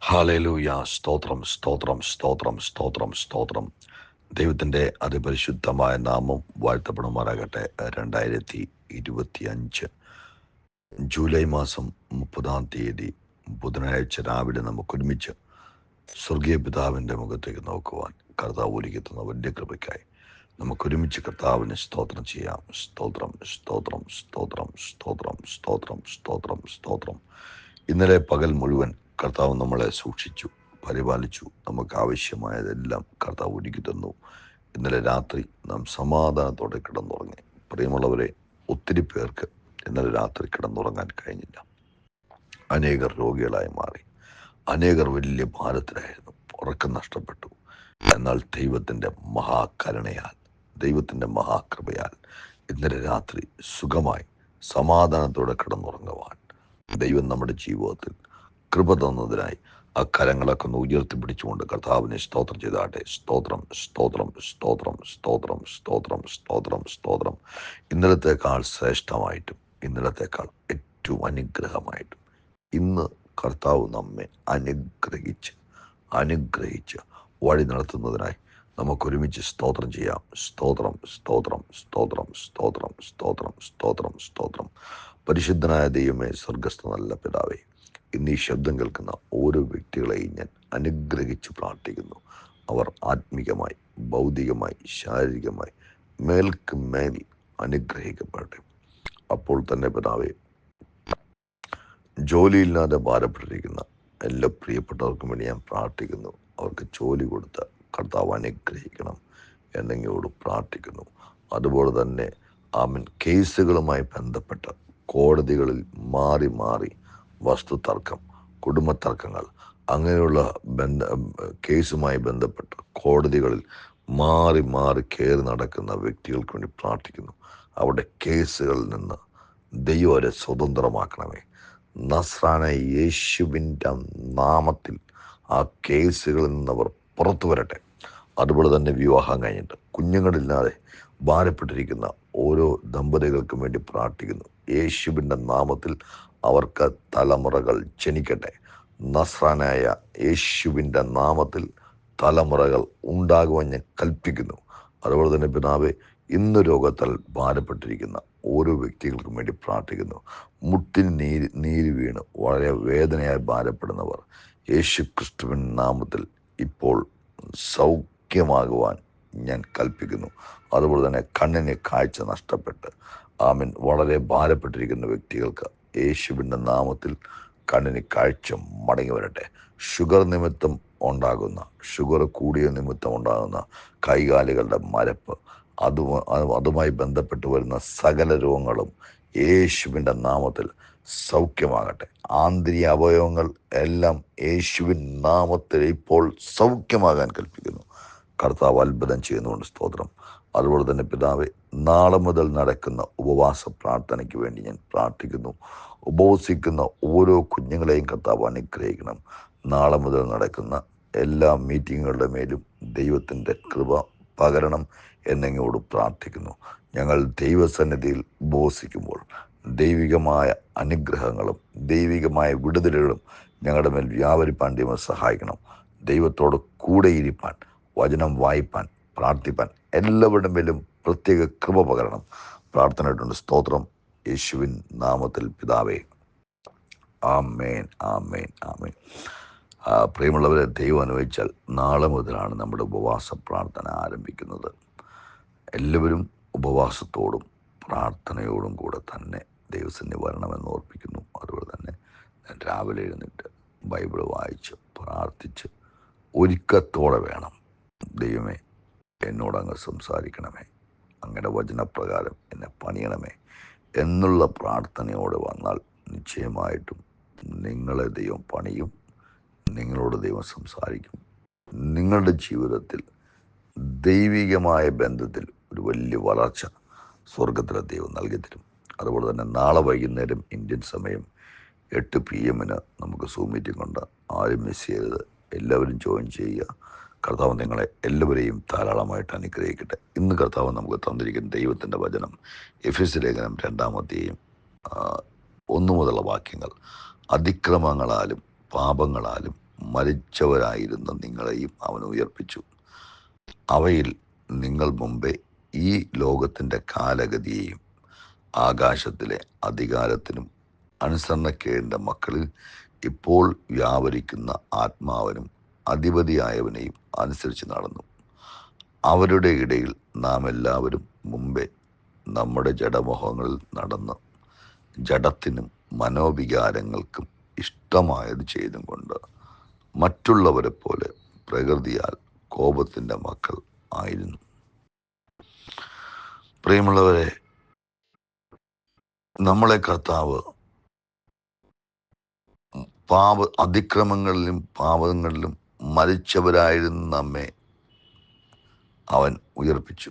Hallelujah. സ്തോത്രം, സ്തോത്രം, സ്തോത്രം, സ്തോത്രം, സ്തോത്രം. ദൈവത്തിൻ്റെ അതിപരിശുദ്ധമായ നാമം വാഴ്ത്തപ്പെടുമാറാകട്ടെ. 2025 ജൂലൈ മാസം 30 ബുധനാഴ്ച രാവിലെ നമുക്കൊരുമിച്ച് സ്വർഗീയ പിതാവിൻ്റെ മുഖത്തേക്ക് നോക്കുവാൻ കർത്താവ് ഒരുക്കുന്ന വലിയ കൃപയ്ക്കായി നമുക്കൊരുമിച്ച് കർത്താവിന് സ്തോത്രം ചെയ്യാം. സ്തോത്രം, സ്തോത്രം, സ്തോത്രം, സ്തോത്രം, സ്തോത്രം, സ്തോത്രം, സ്തോത്രം. ഇന്നലെ പകൽ മുഴുവൻ കർത്താവ് നമ്മളെ സൂക്ഷിച്ചു, പരിപാലിച്ചു. നമുക്ക് ആവശ്യമായതെല്ലാം കർത്താവ് ഒരുക്കി തന്നു. ഇന്നലെ രാത്രി നാം സമാധാനത്തോടെ കിടന്നുറങ്ങി. പ്രിയമുള്ളവരെ, ഒത്തിരി പേർക്ക് ഇന്നലെ രാത്രി കിടന്നുറങ്ങാൻ കഴിഞ്ഞില്ല. അനേകർ രോഗികളായി മാറി. അനേകർ വലിയ ഭാരത്തിലായിരുന്നു. ഉറക്കം നഷ്ടപ്പെട്ടു. എന്നാൽ ദൈവത്തിൻ്റെ മഹാകരുണയാൽ, ദൈവത്തിൻ്റെ മഹാകൃപയാൽ ഇന്നലെ രാത്രി സുഖമായി സമാധാനത്തോടെ കിടന്നുറങ്ങുവാൻ ദൈവം നമ്മുടെ ജീവിതത്തിൽ കൃപ തന്നതിനായി ആ കരങ്ങളൊക്കെ ഒന്ന് ഉയർത്തിപ്പിടിച്ചുകൊണ്ട് കർത്താവിനെ സ്തോത്രം ചെയ്താട്ടെ. സ്തോത്രം, സ്തോത്രം, സ്തോത്രം, സ്തോത്രം, സ്തോത്രം, സ്തോത്രം, സ്തോത്രം. ഇന്നലത്തേക്കാൾ ശ്രേഷ്ഠമായിട്ടും ഇന്നലത്തേക്കാൾ ഏറ്റവും അനുഗ്രഹമായിട്ടും ഇന്ന് കർത്താവ് നമ്മെ അനുഗ്രഹിച്ച് വഴി നടത്തുന്നതിനായി നമുക്കൊരുമിച്ച് സ്തോത്രം ചെയ്യാം. സ്തോത്രം, സ്തോത്രം, സ്തോത്രം, സ്തോത്രം, സ്തോത്രം, സ്തോത്രം, സ്തോത്രം. പരിശുദ്ധനായ ദൈവമേ, സ്വർഗസ്ഥ നല്ല പിതാവേ, ഇന്ന് ഈ ശബ്ദം കേൾക്കുന്ന ഓരോ വ്യക്തികളെയും ഞാൻ അനുഗ്രഹിച്ച് പ്രാർത്ഥിക്കുന്നു. അവർ ആത്മീകമായി, ഭൗതികമായി, ശാരീരികമായി മേൽക്ക് മേൽ അനുഗ്രഹിക്കപ്പെടട്ടെ. അപ്പോൾ തന്നെ പിതാവേ, ജോലിയില്ലാതെ ഭാരപ്പെട്ടിരിക്കുന്ന എല്ലാ പ്രിയപ്പെട്ടവർക്കും വേണ്ടി ഞാൻ പ്രാർത്ഥിക്കുന്നു. അവർക്ക് ജോലി കൊടുത്ത് കർത്താവ് അനുഗ്രഹിക്കണം എന്നെങ്കിലോട് പ്രാർത്ഥിക്കുന്നു. അതുപോലെ തന്നെ കേസുകളുമായി ബന്ധപ്പെട്ട് കോടതികളിൽ മാറി മാറി വസ്തുതർക്കം, കുടുംബത്തർക്കങ്ങൾ, അങ്ങനെയുള്ള കേസുമായി ബന്ധപ്പെട്ട് കോടതികളിൽ മാറി മാറി കയറി നടക്കുന്ന വ്യക്തികൾക്ക് വേണ്ടി പ്രാർത്ഥിക്കുന്നു. അവരുടെ കേസുകളിൽ നിന്ന് ദൈവം അവരെ സ്വതന്ത്രമാക്കണമേ. നസ്രാനായ യേശുവിൻ്റെ നാമത്തിൽ ആ കേസുകളിൽ നിന്നവർ പുറത്തു വരട്ടെ. അതുപോലെ തന്നെ വിവാഹം കഴിഞ്ഞിട്ട് കുഞ്ഞുങ്ങളില്ലാതെ ഭാരപ്പെട്ടിരിക്കുന്ന ഓരോ ദമ്പതികൾക്കും വേണ്ടി പ്രാർത്ഥിക്കുന്നു. യേശുവിൻ്റെ നാമത്തിൽ അവർക്ക് തലമുറകൾ ജനിക്കട്ടെ. നസ്രാനായ യേശുവിൻ്റെ നാമത്തിൽ തലമുറകൾ ഉണ്ടാകുവാൻ ഞാൻ കൽപ്പിക്കുന്നു. അതുപോലെ തന്നെ പിതാവേ, ഇന്ന് രോഗത്താൽ ഭാരപ്പെട്ടിരിക്കുന്ന ഓരോ വ്യക്തികൾക്കും വേണ്ടി പ്രാർത്ഥിക്കുന്നു. മുട്ടിൽ നീര് വീണ് വളരെ വേദനയായി ഭാരപ്പെടുന്നവർ യേശു ക്രിസ്തുവിൻ നാമത്തിൽ ഇപ്പോൾ സൗഖ്യമാകുവാൻ ഞാൻ കൽപ്പിക്കുന്നു. അതുപോലെ തന്നെ കണ്ണിന് കാഴ്ച നഷ്ടപ്പെട്ട് വളരെ ഭാരപ്പെട്ടിരിക്കുന്ന വ്യക്തികൾക്ക് യേശുവിൻ്റെ നാമത്തിൽ കണ്ണിന് കാഴ്ച മടങ്ങി വരട്ടെ. ഷുഗർ കൂടിയ നിമിത്തം ഉണ്ടാകുന്ന കൈകാലുകളുടെ മരപ്പ്, അതുമായി ബന്ധപ്പെട്ട് വരുന്ന സകല രോഗങ്ങളും യേശുവിൻ്റെ നാമത്തിൽ സൗഖ്യമാകട്ടെ. ആന്തരിക അവയവങ്ങൾ എല്ലാം യേശുവിൻ നാമത്തിൽ ഇപ്പോൾ സൗഖ്യമാകാൻ കൽപ്പിക്കുന്നു. കർത്താവ് അത്ഭുതം ചെയ്യുന്നതുകൊണ്ട് സ്തോത്രം. അതുപോലെ തന്നെ പിതാവേ, നാളെ മുതൽ നടക്കുന്ന ഉപവാസ പ്രാർത്ഥനയ്ക്ക് വേണ്ടി ഞാൻ പ്രാർത്ഥിക്കുന്നു. ഉപവസിക്കുന്ന ഓരോ കുഞ്ഞുങ്ങളെയും കർത്താവ് അനുഗ്രഹിക്കണം. നാളെ മുതൽ നടക്കുന്ന എല്ലാ മീറ്റിങ്ങുകളുടെ മേലും ദൈവത്തിൻ്റെ കൃപ പകരണം എന്നെങ്ങോട് പ്രാർത്ഥിക്കുന്നു. ഞങ്ങൾ ദൈവസന്നിധിയിൽ ഉപവസിക്കുമ്പോൾ ദൈവികമായ അനുഗ്രഹങ്ങളും ദൈവികമായ വിടുതലുകളും ഞങ്ങളുടെ മേൽ വ്യാപരിപ്പാൻ ദൈവം സഹായിക്കണം. ദൈവത്തോട് കൂടെ ഇരിപ്പാൻ, വചനം വായിപ്പാൻ, പ്രാർത്ഥിപ്പാൻ എല്ലാവരുടെ മേലും പ്രത്യേക കൃപ പകരണം. പ്രാർത്ഥനയായിട്ടുണ്ട്. സ്തോത്രം, യേശുവിൻ നാമത്തിൽ പിതാവേ, ആമേൻ, ആമേൻ, ആമേൻ. പ്രിയമുള്ളവരെ, ദൈവം അനുവദിച്ചാൽ നാളെ മുതലാണ് നമ്മുടെ ഉപവാസ പ്രാർത്ഥന ആരംഭിക്കുന്നത്. എല്ലാവരും ഉപവാസത്തോടും പ്രാർത്ഥനയോടും കൂടെ തന്നെ ദൈവസന്നിധി വരണമെന്ന് ഓർപ്പിക്കുന്നു. അതുപോലെ തന്നെ ഞാൻ രാവിലെ എഴുന്നിട്ട് ബൈബിൾ വായിച്ച് പ്രാർത്ഥിച്ച് ഒരുക്കത്തോടെ വേണം. ദൈവമേ, എന്നോടങ്ങ് സംസാരിക്കണമേ, അങ്ങയുടെ വചനപ്രകാരം എന്നെ പണിയണമേ എന്നുള്ള പ്രാർത്ഥനയോടെ വന്നാൽ നിശ്ചയമായിട്ടും നിങ്ങളെ ദൈവം പണിയും, നിങ്ങളോട് ദൈവം സംസാരിക്കും. നിങ്ങളുടെ ജീവിതത്തിൽ ദൈവികമായ ബന്ധത്തിൽ ഒരു വലിയ വളർച്ച സ്വർഗത്തിലെ ദൈവം നൽകി തരും. അതുപോലെ തന്നെ നാളെ വൈകുന്നേരം ഇന്ത്യൻ സമയം 8 PM നമുക്ക് സൂം മീറ്റിംഗ് ഉണ്ട്. ആരും മിസ് ചെയ്യരുത്. എല്ലാവരും ജോയിൻ ചെയ്യുക. കർത്താവ് നിങ്ങളെ എല്ലാവരെയും ധാരാളമായിട്ട് അനുഗ്രഹിക്കട്ടെ. ഇന്ന് കർത്താവ് നമുക്ക് തന്നിരിക്കുന്ന ദൈവത്തിൻ്റെ വചനം എഫെസ്യ ലേഖനം 2-ാം അധ്യായം 1 മുതലുള്ള വാക്യങ്ങൾ. അതിക്രമങ്ങളാലും പാപങ്ങളാലും മരിച്ചവരായിരുന്ന നിങ്ങളെയും അവൻ ഉയർപ്പിച്ചു. അവയിൽ നിങ്ങൾ മുമ്പേ ഈ ലോകത്തിൻ്റെ കാലഗതിയെയും ആകാശത്തിലെ അധികാരത്തിനും അനുസരണക്കേടിൻ്റെ മക്കളിൽ ഇപ്പോൾ വ്യാപരിക്കുന്ന ആത്മാവിനും അധിപതിയായവനെയും അനുസരിച്ച് നടന്നു. അവരുടെ ഇടയിൽ നാം എല്ലാവരും മുമ്പേ നമ്മുടെ ജഡമോഹങ്ങളിൽ നടന്ന് ജഡത്തിനും മനോവികാരങ്ങൾക്കും ഇഷ്ടമായത് ചെയ്തും കൊണ്ട് മറ്റുള്ളവരെ പോലെ പ്രകൃതിയാൽ കോപത്തിൻ്റെ മക്കൾ ആയിരുന്നു. പ്രിയമുള്ളവരെ, നമ്മളെ കർത്താവ് അതിക്രമങ്ങളിലും പാപങ്ങളിലും മരിച്ചവരായിരുന്ന നമ്മെ അവൻ ഉയർപ്പിച്ചു.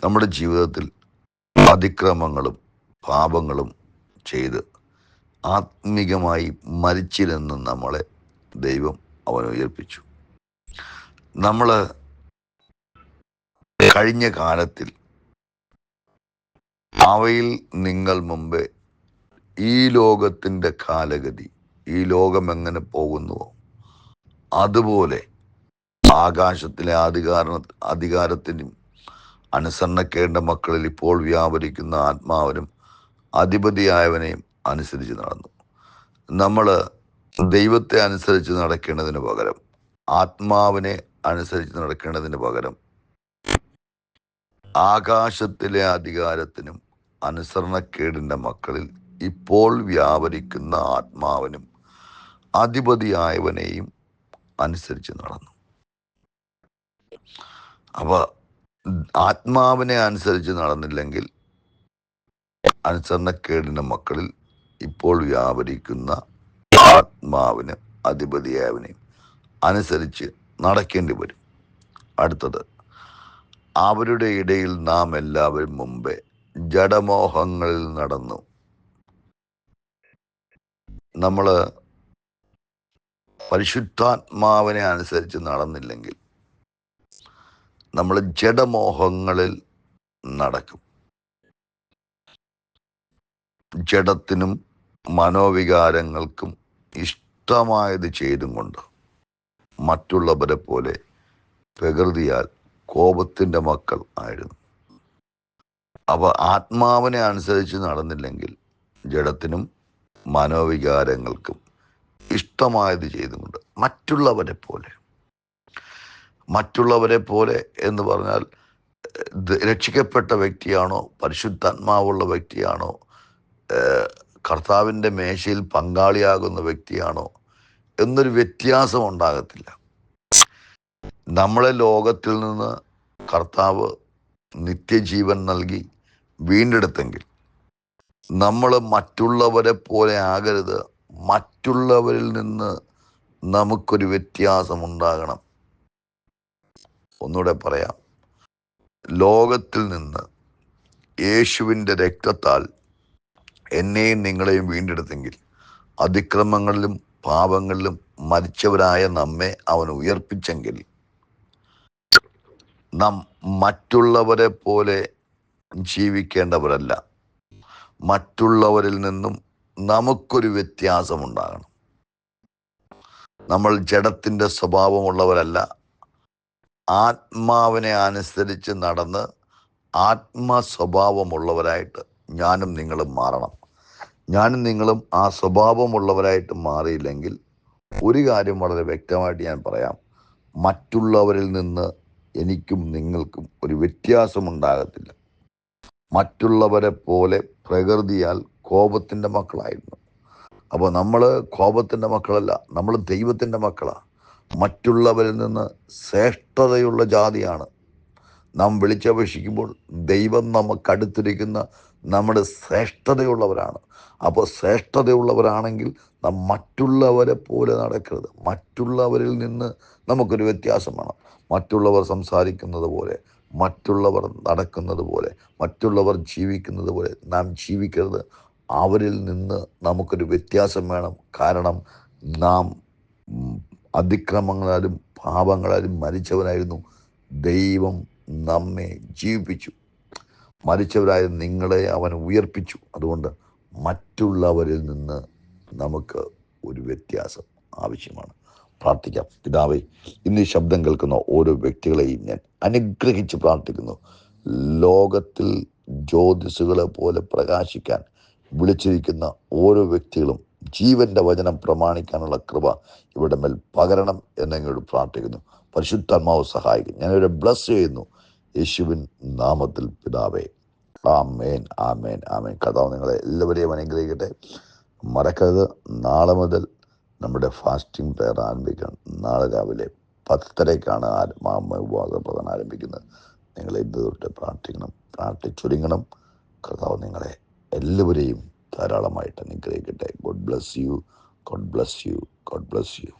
നമ്മുടെ ജീവിതത്തിൽ അതിക്രമങ്ങളും പാപങ്ങളും ചെയ്ത് ആത്മീകമായി മരിച്ചിരുന്ന് നമ്മളെ ദൈവം അവൻ ഉയർപ്പിച്ചു. നമ്മൾ കഴിഞ്ഞ കാലത്തിൽ അവയിൽ നിങ്ങൾ മുമ്പേ ഈ ലോകത്തിൻ്റെ കാലഗതി, ഈ ലോകം എങ്ങനെ പോകുന്നുവോ അതുപോലെ ആകാശത്തിലെ അധികാരത്തിനും അനുസരണക്കേണ്ട മക്കളിൽ ഇപ്പോൾ വ്യാപരിക്കുന്ന ആത്മാവിനും അധിപതിയായവനെയും അനുസരിച്ച് നടന്നു. നമ്മൾ ദൈവത്തെ അനുസരിച്ച് നടക്കേണ്ടതിന് പകരം, ആത്മാവിനെ അനുസരിച്ച് നടക്കേണ്ടതിന് പകരം ആകാശത്തിലെ അധികാരത്തിനും അനുസരണക്കേടിൻ്റെ മക്കളിൽ ഇപ്പോൾ വ്യാപരിക്കുന്ന ആത്മാവിനും അധിപതിയായവനെയും അനുസരിച്ച് നടന്നു. അപ്പൊ ആത്മാവിനെ അനുസരിച്ച് നടന്നില്ലെങ്കിൽ അനുസരണക്കേടിൻ്റെ മക്കളിൽ ഇപ്പോൾ വ്യാപരിക്കുന്ന ആത്മാവിന് അധിപതിയായവനെയും അനുസരിച്ച് നടക്കേണ്ടി വരും. അടുത്തത്, അവരുടെ ഇടയിൽ നാം എല്ലാവരും മുമ്പേ ജഡമോഹങ്ങളിൽ നടന്നു. നമ്മൾ പരിശുദ്ധാത്മാവിനെ അനുസരിച്ച് നടന്നില്ലെങ്കിൽ നമ്മൾ ജഡമോഹങ്ങളിൽ നടക്കും. ജഡത്തിനും മനോവികാരങ്ങൾക്കും ഇഷ്ടമായത് ചെയ്തും കൊണ്ട് മറ്റുള്ളവരെ പോലെ പ്രകൃതിയാൽ കോപത്തിൻ്റെ മക്കൾ ആയിരുന്നു. അപ്പോൾ ആത്മാവിനെ അനുസരിച്ച് നടന്നില്ലെങ്കിൽ ജഡത്തിനും മനോവികാരങ്ങൾക്കും ഇഷ്ടമായത് ചെയ്തുകൊണ്ട് മറ്റുള്ളവരെ പോലെ എന്ന് പറഞ്ഞാൽ രക്ഷിക്കപ്പെട്ട വ്യക്തിയാണോ, പരിശുദ്ധാത്മാവുള്ള വ്യക്തിയാണോ, കർത്താവിൻ്റെ മേശയിൽ പങ്കാളിയാകുന്ന വ്യക്തിയാണോ എന്നൊരു വ്യത്യാസം ഉണ്ടാകത്തില്ല. നമ്മളെ ലോകത്തിൽ നിന്ന് കർത്താവ് നിത്യജീവൻ നൽകി വീണ്ടെടുത്തെങ്കിൽ നമ്മൾ മറ്റുള്ളവരെ പോലെ ആകരുത്. മറ്റുള്ളവരിൽ നിന്ന് നമുക്കൊരു വ്യത്യാസം ഉണ്ടാകണം. ഒന്നുകൂടെ പറയാം, ലോകത്തിൽ നിന്ന് യേശുവിൻ്റെ രക്തത്താൽ എന്നെയും നിങ്ങളെയും വീണ്ടെടുത്തെങ്കിൽ അതിക്രമങ്ങളിലും പാപങ്ങളിലും മരിച്ചവരായ നമ്മെ അവൻ ഉയർപ്പിച്ചെങ്കിൽ നാം മറ്റുള്ളവരെ പോലെ ജീവിക്കേണ്ടവരല്ല. മറ്റുള്ളവരിൽ നിന്നും നമുക്കൊരു വ്യത്യാസമുണ്ടാകണം. നമ്മൾ ജഡത്തിൻ്റെ സ്വഭാവമുള്ളവരല്ല. ആത്മാവിനെ അനുസരിച്ച് നടന്ന് ആത്മസ്വഭാവമുള്ളവരായിട്ട് ഞാനും നിങ്ങളും മാറണം. ഞാനും നിങ്ങളും ആ സ്വഭാവമുള്ളവരായിട്ട് മാറിയില്ലെങ്കിൽ ഒരു കാര്യം വളരെ വ്യക്തമായിട്ട് ഞാൻ പറയാം, മറ്റുള്ളവരിൽ നിന്ന് എനിക്കും നിങ്ങൾക്കും ഒരു വ്യത്യാസമുണ്ടാകത്തില്ല. മറ്റുള്ളവരെ പോലെ പ്രകൃതിയാൽ കോപത്തിൻ്റെ മക്കളായിരുന്നു. അപ്പോൾ നമ്മൾ കോപത്തിൻ്റെ മക്കളല്ല, നമ്മൾ ദൈവത്തിൻ്റെ മക്കളാണ്. മറ്റുള്ളവരിൽ നിന്ന് ശ്രേഷ്ഠതയുള്ള ജാതിയാണ് നാം വിളിച്ചപേക്ഷിക്കുമ്പോൾ ദൈവം നമുക്കടുത്തിരിക്കുന്ന നമ്മുടെ ശ്രേഷ്ഠതയുള്ളവരാണ്. അപ്പോൾ ശ്രേഷ്ഠതയുള്ളവരാണെങ്കിൽ നാം മറ്റുള്ളവരെ പോലെ നടക്കരുത്. മറ്റുള്ളവരിൽ നിന്ന് നമുക്കൊരു വ്യത്യാസം വേണം. മറ്റുള്ളവർ സംസാരിക്കുന്നത് പോലെ, മറ്റുള്ളവർ നടക്കുന്നത് പോലെ, മറ്റുള്ളവർ ജീവിക്കുന്നത് പോലെ നാം ജീവിക്കരുത്. അവരിൽ നിന്ന് നമുക്കൊരു വ്യത്യാസം വേണം. കാരണം നാം അതിക്രമങ്ങളാലും പാപങ്ങളാലും മരിച്ചവനായിരുന്നു. ദൈവം നമ്മെ ജീവിപ്പിച്ചു. മരിച്ചവരായ നിങ്ങളെ അവൻ ഉയർപ്പിച്ചു. അതുകൊണ്ട് മറ്റുള്ളവരിൽ നിന്ന് നമുക്ക് ഒരു വ്യത്യാസം ആവശ്യമാണ്. പ്രാർത്ഥിക്കാം. പിതാവേ, ഇന്ന് ഈ ശബ്ദം കേൾക്കുന്ന ഓരോ വ്യക്തികളെയും ഞാൻ അനുഗ്രഹിച്ച് പ്രാർത്ഥിക്കുന്നു. ലോകത്തിൽ ജ്യോതിസുകളെ പോലെ പ്രകാശിക്കാൻ വിളിച്ചിരിക്കുന്ന ഓരോ വ്യക്തികളും ജീവന്റെ വചനം പ്രമാണിക്കാനുള്ള കൃപ ഇവിടെ മേൽ പകരണം എന്നങ്ങോട് പ്രാർത്ഥിക്കുന്നു. പരിശുദ്ധാത്മാവ് സഹായിക്കും. ഞാനിവരെ ബ്ലസ് ചെയ്യുന്നു യേശുവിൻ നാമത്തിൽ പിതാവേ. ആമേൻ, ആമേൻ, ആമേൻ. കർത്താവ് നിങ്ങളെ എല്ലാവരെയും അനുഗ്രഹിക്കട്ടെ. മറക്കരുത്, നാളെ മുതൽ നമ്മുടെ ഫാസ്റ്റിംഗ് പ്രയർ ആരംഭിക്കണം. നാളെ രാവിലെ 10:30-ക്കാണ് വിഭാഗം ആരംഭിക്കുന്നത്. നിങ്ങൾ എന്ത് തൊട്ട് പ്രാർത്ഥിക്കണം, പ്രാർത്ഥിച്ചൊരുങ്ങണം. കർത്താവ് നിങ്ങളെ എല്ലാവരെയും ധാരാളമായിട്ട് അനുഗ്രഹിക്കട്ടെ. God bless you, God bless you, God bless you.